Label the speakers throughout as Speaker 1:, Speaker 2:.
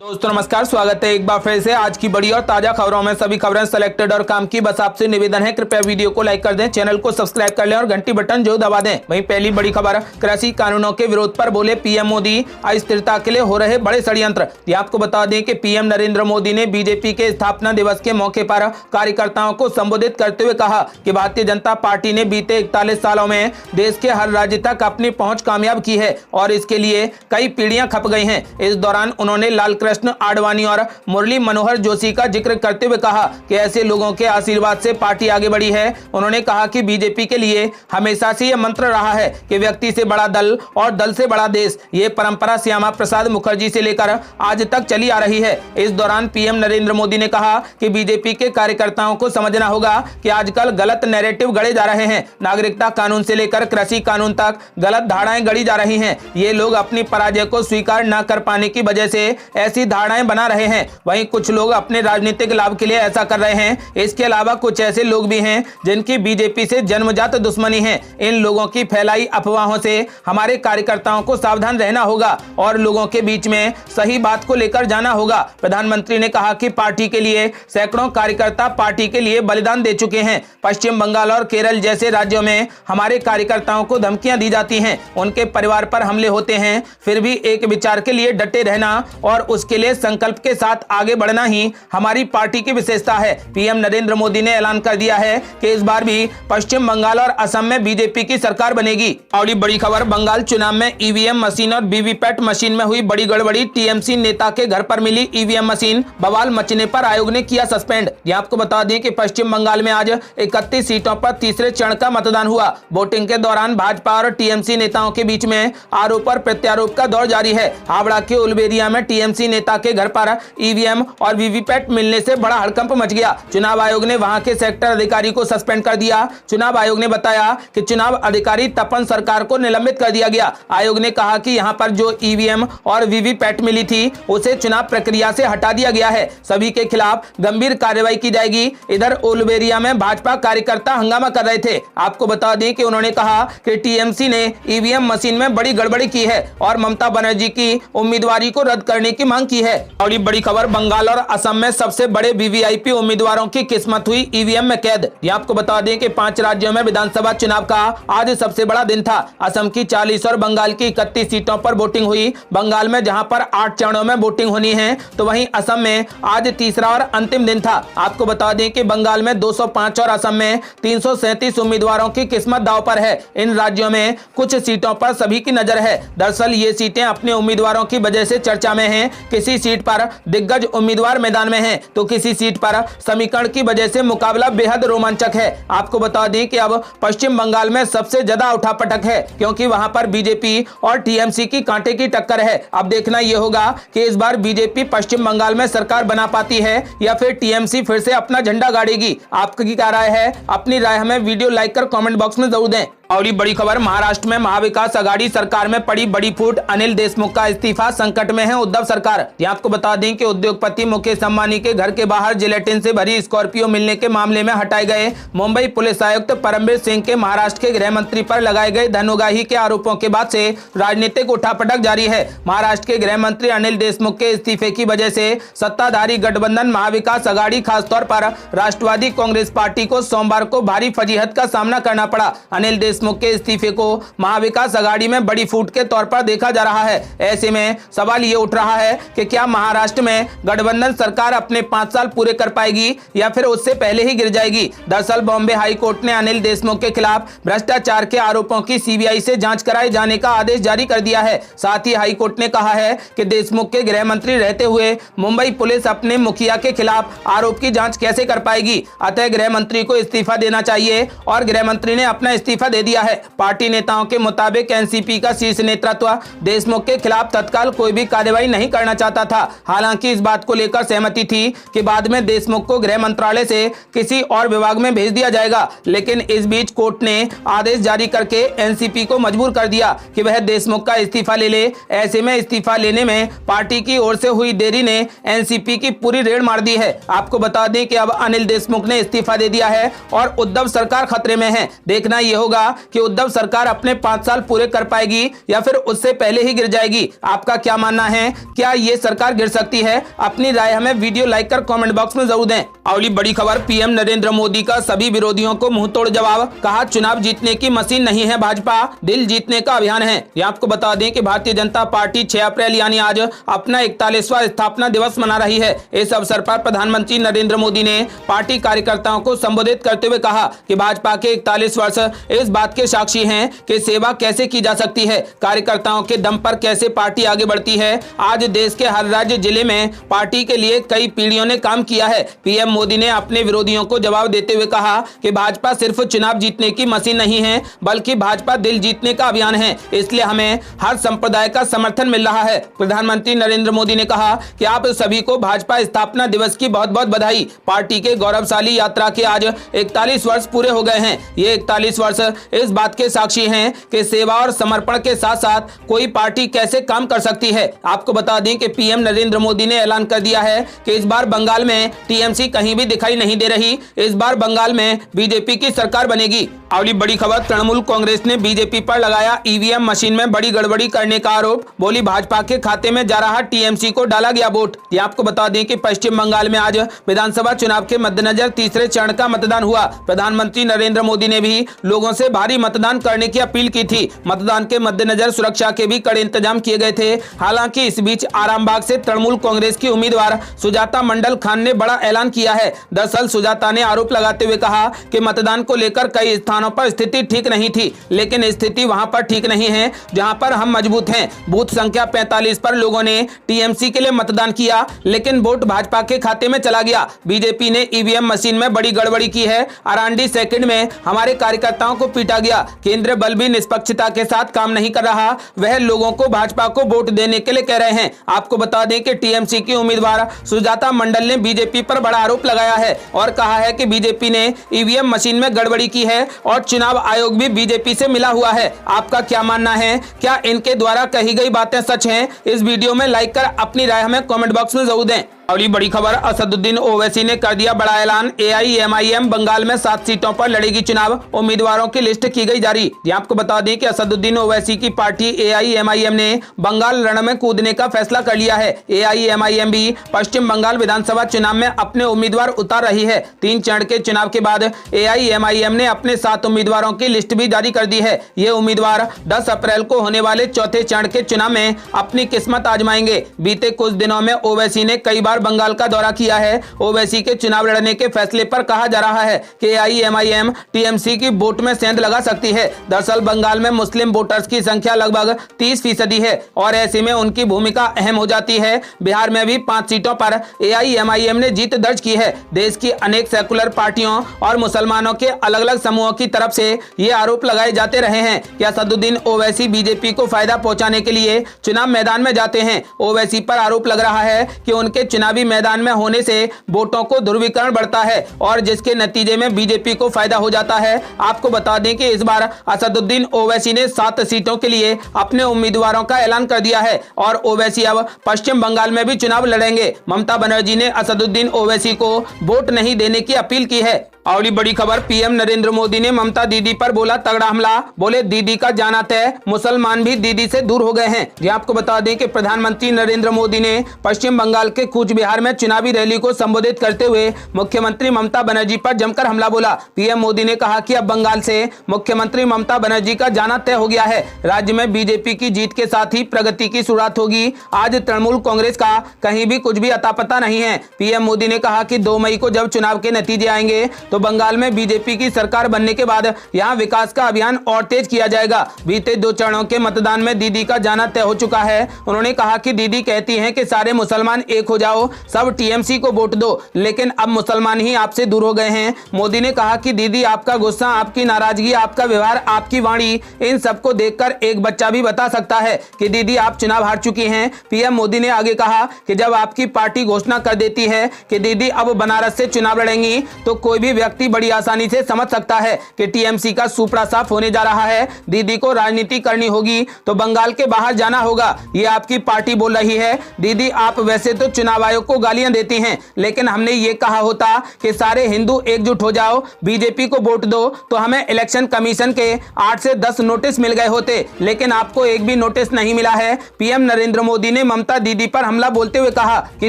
Speaker 1: दोस्तों नमस्कार, स्वागत है एक बार फिर से आज की बड़ी और ताजा खबरों में। सभी खबरें सेलेक्टेड और काम की, बस आपसे निवेदन है कृपया वीडियो को लाइक कर दें, चैनल को सब्सक्राइब कर लें और घंटी बटन जो दबा दें। वहीं पहली बड़ी खबर, कृषि कानूनों के विरोध पर बोले पीएम मोदी, अस्थिरता के लिए हो रहे बड़े षड्यंत्र। ये आपको बता दें कि पीएम नरेंद्र मोदी ने बीजेपी के स्थापना दिवस के मौके पर कार्यकर्ताओं को संबोधित करते हुए कहा कि भारतीय जनता पार्टी ने बीते 41 सालों में देश के हर राज्य तक अपनी पहुंच कामयाब की है और इसके लिए कई पीढ़ियां खप गई हैं। इस दौरान उन्होंने लाल कृष्ण आडवाणी और मुरली मनोहर जोशी का जिक्र करते हुए कहा कि ऐसे लोगों के आशीर्वाद से पार्टी आगे बढ़ी है। उन्होंने कहा कि बीजेपी के लिए हमेशा से यह मंत्र रहा है कि व्यक्ति से बड़ा दल और दल से बड़ा देश। ये परंपरा श्यामा प्रसाद मुखर्जी से लेकर आज तक चली आ रही है। इस दौरान पीएम नरेंद्र मोदी ने कहा कि बीजेपी के कार्यकर्ताओं को समझना होगा कि आजकल गलत नैरेटिव गढ़े जा रहे हैं। नागरिकता कानून से लेकर कृषि कानून तक गलत धारणाएं गढ़ी जा रही हैं। ये लोग अपनी पराजय को स्वीकार न कर पाने की वजह से ऐसी धारणाएं बना रहे हैं। वहीं कुछ लोग अपने राजनीतिक लाभ के लिए ऐसा कर रहे हैं। इसके अलावा कुछ ऐसे लोग भी हैं जिनकी बीजेपी से जन्मजात दुश्मनी है। इन लोगों की फैलाई अफवाहों से हमारे कार्यकर्ताओं को सावधान रहना होगा और लोगों के बीच में सही बात को लेकर जाना होगा। प्रधानमंत्री ने कहा कि पार्टी के लिए सैकड़ों कार्यकर्ता पार्टी के लिए बलिदान दे चुके हैं। पश्चिम बंगाल और केरल जैसे राज्यों में हमारे कार्यकर्ताओं को धमकियां दी जाती हैं, उनके परिवार पर हमले होते हैं, फिर भी एक विचार के लिए डटे रहना और उसके लिए संकल्प के साथ आगे बढ़ना ही हमारी पार्टी की विशेषता है। पीएम नरेंद्र मोदी ने ऐलान कर दिया है कि इस बार भी पश्चिम बंगाल और असम में बीजेपी की सरकार बनेगी। और बड़ी खबर, बंगाल चुनाव में ईवीएम मशीन और वीवीपैट मशीन में हुई बड़ी गड़बड़ी। टीएमसी नेता के घर पर मिली ईवीएम मशीन, बवाल मचने पर आयोग ने किया सस्पेंड। यह आपको बता दें कि पश्चिम बंगाल में आज 31 सीटों पर तीसरे चरण का मतदान हुआ। वोटिंग के दौरान भाजपा और टीएमसी नेताओं के बीच में आरोप और प्रत्यारोप का दौर जारी है। हावड़ा के उलबेरिया में टीएमसी नेता के घर पर ईवीएम और वीवीपैट मिलने से बड़ा हड़कंप मच गया। चुनाव आयोग ने वहां के सेक्टर अधिकारी को सस्पेंड कर दिया। चुनाव आयोग ने बताया कि चुनाव अधिकारी तपन सरकार को निलंबित कर दिया गया। आयोग ने कहा कि यहां पर जो ईवीएम और वीवीपैट मिली थी उसे चुनाव प्रक्रिया से हटा दिया गया है। सभी के खिलाफ गंभीर कार्रवाई की जाएगी। इधर उलबेरिया में भाजपा कार्यकर्ता हंगामा कर रहे थे। आपको बता दें कि उन्होंने कहा कि टीएमसी ने ईवीएम मशीन में बड़ी गड़बड़ी की है और ममता बनर्जी की उम्मीदवारी को रद्द करने की मांग की है। और बड़ी खबर, बंगाल और असम में सबसे बड़े वीवीआईपी उम्मीदवारों की किस्मत हुई ईवीएम में कैद। ये आपको बता दें कि 5 राज्यों में विधानसभा चुनाव का आज सबसे बड़ा दिन था। असम की 40 और बंगाल की 31 सीटों पर वोटिंग हुई। बंगाल में जहां पर 8 चरणों में वोटिंग होनी है, तो वहीं असम में आज तीसरा और अंतिम दिन था। आपको बता दें कि बंगाल में 205 और असम में 337 उम्मीदवारों की किस्मत दांव पर है। इन राज्यों में कुछ सीटों पर सभी की नजर है। दरअसल ये सीटें अपने उम्मीदवारों की वजह से चर्चा में हैं। किसी सीट पर दिग्गज उम्मीदवार मैदान में हैं, तो किसी सीट पर समीकरण की वजह से मुकाबला बेहद रोमांचक है। आपको बता दें कि अब पश्चिम बंगाल में सबसे ज्यादा उठापटक है, क्योंकि वहां पर बीजेपी और टीएमसी की कांटे की टक्कर है। अब देखना यह होगा कि इस बार बीजेपी पश्चिम बंगाल में सरकार बना पाती है या फिर टीएमसी फिर से अपना झंडा गाड़ेगी। आपकी क्या राय है? अपनी राय हमें वीडियो लाइक कर कमेंट बॉक्स में जरूर दें। और बड़ी खबर, महाराष्ट्र में महाविकास आघाड़ी सरकार में पड़ी बड़ी फूट। अनिल देशमुख का इस्तीफा, संकट में है उद्धव सरकार। यह आपको बता दें कि उद्योगपति मुकेश अंबानी के घर के बाहर जिलेटिन से भरी स्कॉर्पियो मिलने के मामले में हटाए गए मुंबई पुलिस आयुक्त परमवीर सिंह के महाराष्ट्र के गृह मंत्री पर लगाए गए धन उगाही के आरोपों के बाद से राजनीतिक उठापटक जारी है। महाराष्ट्र के गृह मंत्री अनिल देशमुख के इस्तीफे की वजह से सत्ताधारी गठबंधन महाविकास आघाड़ी खासतौर पर राष्ट्रवादी कांग्रेस पार्टी को सोमवार को भारी फजीहत का सामना करना पड़ा। अनिल देशमुख के इस्तीफे को महाविकास आघाड़ी में बड़ी फूट के तौर पर देखा जा रहा है। ऐसे में सवाल ये उठ रहा है कि क्या महाराष्ट्र में गठबंधन सरकार अपने 5 साल पूरे कर पाएगी या फिर उससे पहले ही गिर जाएगी। दरअसल बॉम्बे हाई कोर्ट ने अनिल देशमुख के खिलाफ भ्रष्टाचार के आरोपों की सीबीआई से जांच कराए जाने का आदेश जारी कर दिया है। साथ ही हाई कोर्ट ने कहा है कि देशमुख के गृह मंत्री रहते हुए मुंबई पुलिस अपने मुखिया के खिलाफ आरोप की जांच कैसे कर पाएगी। अतः गृह मंत्री को इस्तीफा देना चाहिए और गृह मंत्री ने अपना इस्तीफा दे दिया है। पार्टी नेताओं के मुताबिक एनसीपी का शीर्ष नेतृत्व देशमुख के खिलाफ तत्काल कोई भी कार्रवाई नहीं करना चाहता था। हालांकि इस बात को लेकर सहमति थी कि बाद में देशमुख को गृह मंत्रालय से किसी और विभाग में भेज दिया जाएगा, लेकिन इस बीच कोर्ट ने आदेश जारी करके एनसीपी को मजबूर कर दिया कि वह देशमुख का इस्तीफा ले ले। ऐसे में इस्तीफा लेने में पार्टी की ओर से हुई देरी ने एनसीपी की पूरी रेड मार दी है। आपको बता दें कि अब अनिल देशमुख ने इस्तीफा दे दिया है और उद्धव सरकार खतरे में है। देखना यह होगा कि उद्धव सरकार अपने 5 साल पूरे कर पाएगी या फिर उससे पहले ही गिर जाएगी। आपका क्या मानना है, क्या ये सरकार गिर सकती है? अपनी राय हमें वीडियो लाइक कर कमेंट बॉक्स में जरूर दें। अगली बड़ी खबर, पीएम नरेंद्र मोदी का सभी विरोधियों को मुंहतोड़ जवाब। कहा, चुनाव जीतने की मशीन नहीं है भाजपा, दिल जीतने का अभियान है। यह आपको बता दें कि भारतीय जनता पार्टी 6 अप्रैल यानी आज अपना 41वां स्थापना दिवस मना रही है। इस अवसर पर प्रधानमंत्री नरेंद्र मोदी ने पार्टी कार्यकर्ताओं को संबोधित करते हुए कहा कि भाजपा के 41 वर्ष इस बात के साक्षी हैं कि सेवा कैसे की जा सकती है, कार्यकर्ताओं के दम पर कैसे पार्टी आगे बढ़ती है। आज देश के हर राज्य जिले में पार्टी के लिए कई पीढ़ियों ने काम किया है। पीएम मोदी ने अपने विरोधियों को जवाब देते हुए कहा कि भाजपा सिर्फ चुनाव जीतने की मशीन नहीं है, बल्कि भाजपा दिल जीतने का अभियान है, इसलिए हमें हर संप्रदाय का समर्थन मिल रहा है। प्रधानमंत्री नरेंद्र मोदी ने कहा कि आप सभी को भाजपा स्थापना दिवस की बहुत बहुत बधाई। पार्टी के गौरवशाली यात्रा के आज 41 वर्ष पूरे हो गए हैं। ये 41 वर्ष इस बात के साक्षी हैं कि सेवा और समर्पण के साथ साथ कोई पार्टी कैसे काम कर सकती है। आपको बता दें कि पीएम नरेंद्र मोदी ने ऐलान कर दिया है कि इस बार बंगाल में टीएमसी कहीं भी दिखाई नहीं दे रही, इस बार बंगाल में बीजेपी की सरकार बनेगी। अगली बड़ी खबर, तृणमूल कांग्रेस ने बीजेपी पर लगाया ईवीएम मशीन में बड़ी गड़बड़ी करने का आरोप। बोली, भाजपा के खाते में जा रहा टीएमसी को डाला गया वोट। ये आपको बता दें कि पश्चिम बंगाल में आज विधानसभा चुनाव के मद्देनजर तीसरे चरण का मतदान हुआ। प्रधानमंत्री नरेंद्र मोदी ने भी लोगों से भारी मतदान करने की अपील की थी। मतदान के मद्देनजर सुरक्षा के भी कड़े इंतजाम किए गए थे। हालांकि इस बीच आरामबाग से तृणमूल कांग्रेस की उम्मीदवार सुजाता मंडल खान ने बड़ा ऐलान किया है। दरअसल सुजाता ने आरोप लगाते हुए कहा कि मतदान को लेकर कई स्थानों पर स्थिति ठीक नहीं थी, लेकिन स्थिति वहां पर ठीक नहीं है जहां पर हम मजबूत हैं। बूथ संख्या 45 पर लोगों ने टीएमसी के लिए मतदान किया, लेकिन वोट भाजपा के खाते में चला गया। बीजेपी ने ईवीएम मशीन में बड़ी गड़बड़ी की है। अरांडी सेकंड में हमारे कार्यकर्ताओं को पीटा गया। केंद्रीय बल भी निष्पक्षता के साथ काम नहीं कर रहा, वह लोगों को भाजपा को वोट देने के लिए कह रहे हैं। आपको बता दें कि टीएमसी की उम्मीदवार सुजाता मंडल ने बीजेपी पर बड़ा आरोप लगाया है और कहा है कि बीजेपी ने ईवीएम मशीन में गड़बड़ी की है और चुनाव आयोग भी बीजेपी से मिला हुआ है। आपका क्या मानना है, क्या इनके द्वारा कही गई बातें सच हैं? इस वीडियो में लाइक कर अपनी राय हमें कमेंट बॉक्स में जरूर दें। अगली बड़ी खबर, असदुद्दीन ओवैसी ने कर दिया बड़ा ऐलान। एआईएमआईएम बंगाल में 7 सीटों पर लड़ेगी चुनाव, उम्मीदवारों की लिस्ट की गई जारी। आपको बता दें कि असदुद्दीन ओवैसी की पार्टी एआईएमआईएम ने बंगाल रण में कूदने का फैसला कर लिया है। एआईएमआईएम भी पश्चिम बंगाल विधानसभा चुनाव में अपने उम्मीदवार उतार रही है। 3 चरण के चुनाव के बाद एआईएमआईएम ने अपने 7 उम्मीदवारों की लिस्ट भी जारी कर दी है। ये उम्मीदवार 10 अप्रैल को होने वाले चौथे चरण के चुनाव में अपनी किस्मत आजमाएंगे। बीते कुछ दिनों में ओवैसी ने कई बार बंगाल का दौरा किया है। ओवैसी के चुनाव लड़ने के फैसले पर कहा जा रहा है कि एआईएमआईएम टीएमसी की वोट में सेंध लगा सकती है। दरअसल बंगाल में मुस्लिम वोटर्स की संख्या लगभग 30% है और ऐसे में उनकी भूमिका अहम हो जाती है। बिहार में भी 5 सीटों पर एआईएमआईएम ने जीत दर्ज की है। देश की अनेक सेकुलर पार्टियों और मुसलमानों के अलग अलग समूहों की तरफ से ये आरोप लगाए जाते रहे हैं कि असदुद्दीन ओवैसी बीजेपी को फायदा पहुंचाने के लिए चुनाव मैदान में जाते हैं। ओवैसी पर आरोप लग रहा है कि उनके चुनावी मैदान में होने से वोटों को ध्रुवीकरण बढ़ता है और जिसके नतीजे में बीजेपी को फायदा हो जाता है। आपको बता दें कि इस बार असदुद्दीन ओवैसी ने 7 सीटों के लिए अपने उम्मीदवारों का ऐलान कर दिया है और ओवैसी अब पश्चिम बंगाल में भी चुनाव लड़ेंगे। ममता बनर्जी ने असदुद्दीन ओवैसी को वोट नहीं देने की अपील की है। अगली बड़ी खबर, पीएम नरेंद्र मोदी ने ममता दीदी पर बोला तगड़ा हमला। बोले, दीदी का जाना तय, मुसलमान भी दीदी से दूर हो गए हैं। ये आपको बता दें कि प्रधानमंत्री नरेंद्र मोदी ने पश्चिम बंगाल के कूच बिहार में चुनावी रैली को संबोधित करते हुए मुख्यमंत्री ममता बनर्जी पर जमकर हमला बोला। पीएम मोदी ने कहा कि अब बंगाल से मुख्यमंत्री ममता बनर्जी का जाना तय हो गया है। राज्य में बीजेपी की जीत के साथ ही प्रगति की शुरुआत होगी। आज तृणमूल कांग्रेस का कहीं भी कुछ भी अता पता नहीं है। पीएम मोदी ने कहा कि 2 मई को जब चुनाव के नतीजे आएंगे तो बंगाल में बीजेपी की सरकार बनने के बाद यहां विकास का अभियान और तेज किया जाएगा। बीते 2 चरणों के मतदान में दीदी का जाना तय हो चुका है। उन्होंने कहा कि दीदी कहती हैं कि सारे मुसलमान एक हो जाओ, सब टीएमसी को वोट दो, लेकिन अब मुसलमान ही आपसे दूर हो गए हैं। मोदी ने कहा कि दीदी, आपका गुस्सा, आपकी नाराजगी, आपका व्यवहार, आपकी वाणी, इन सबको देखकर एक बच्चा भी बता सकता है कि दीदी आप चुनाव हार चुकी हैं। पीएम मोदी ने आगे कहा कि जब आपकी पार्टी घोषणा कर देती है कि दीदी अब बनारस से चुनाव लड़ेंगी तो कोई भी व्यक्ति बड़ी आसानी से समझ सकता है कि टीएमसी का सुपड़ा साफ होने जा रहा है। दीदी को राजनीति करनी होगी तो बंगाल के बाहर जाना होगा, ये आपकी पार्टी बोल रही है। दीदी आप वैसे तो चुनाव आयोग को गालियां देती हैं, लेकिन हमने ये कहा होता कि सारे हिंदू एकजुट हो जाओ, बीजेपी को वोट दो, तो हमें इलेक्शन कमीशन के 8 से 10 नोटिस मिल गए होते, लेकिन आपको एक भी नोटिस नहीं मिला है। पीएम नरेंद्र मोदी ने ममता दीदी पर हमला बोलते हुए कहा कि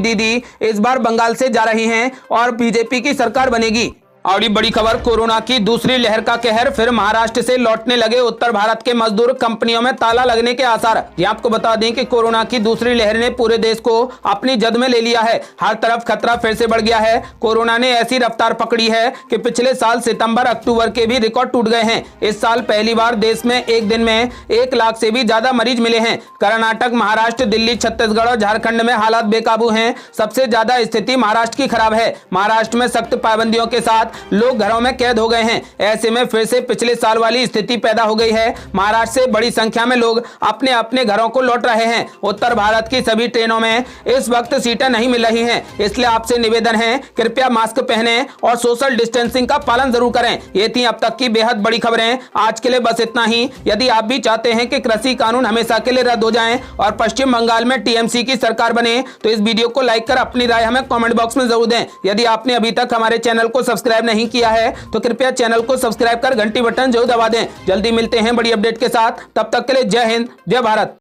Speaker 1: दीदी इस बार बंगाल से जा रही हैं और बीजेपी की सरकार बनेगी। और ये बड़ी खबर, कोरोना की दूसरी लहर का कहर, फिर महाराष्ट्र से लौटने लगे उत्तर भारत के मजदूर, कंपनियों में ताला लगने के आसार। ये आपको बता दें कि कोरोना की दूसरी लहर ने पूरे देश को अपनी जद में ले लिया है। हर तरफ खतरा फिर से बढ़ गया है। कोरोना ने ऐसी रफ्तार पकड़ी है कि पिछले साल सितंबर अक्टूबर के भी रिकॉर्ड टूट गए हैं। इस साल पहली बार देश में एक दिन में 1 लाख से भी ज्यादा मरीज मिले हैं। कर्नाटक, महाराष्ट्र, दिल्ली, छत्तीसगढ़ और झारखंड में हालात बेकाबू हैं। सबसे ज्यादा स्थिति महाराष्ट्र की खराब है। महाराष्ट्र में सख्त पाबंदियों के साथ लोग घरों में कैद हो गए हैं। ऐसे में फिर से पिछले साल वाली स्थिति पैदा हो गई है। महाराष्ट्र से बड़ी संख्या में लोग अपने अपने घरों को लौट रहे हैं। उत्तर भारत की सभी ट्रेनों में इस वक्त सीटें नहीं मिल रही हैं, इसलिए आपसे निवेदन है, कृपया मास्क पहनें और सोशल डिस्टेंसिंग का पालन जरूर करें। ये थी अब तक की बेहद बड़ी खबरें। आज के लिए बस इतना ही। यदि आप भी चाहते हैं कि कृषि कानून हमेशा के लिए रद्द हो जाएं और पश्चिम बंगाल में टीएमसी की सरकार बने, तो इस वीडियो को लाइक कर अपनी राय हमें कमेंट बॉक्स में जरूर दें। यदि आपने अभी तक हमारे चैनल को सब्सक्राइब नहीं किया है तो कृपया चैनल को सब्सक्राइब कर घंटी बटन जरूर दबा दें। जल्दी मिलते हैं बड़ी अपडेट के साथ, तब तक के लिए जय हिंद, जय भारत।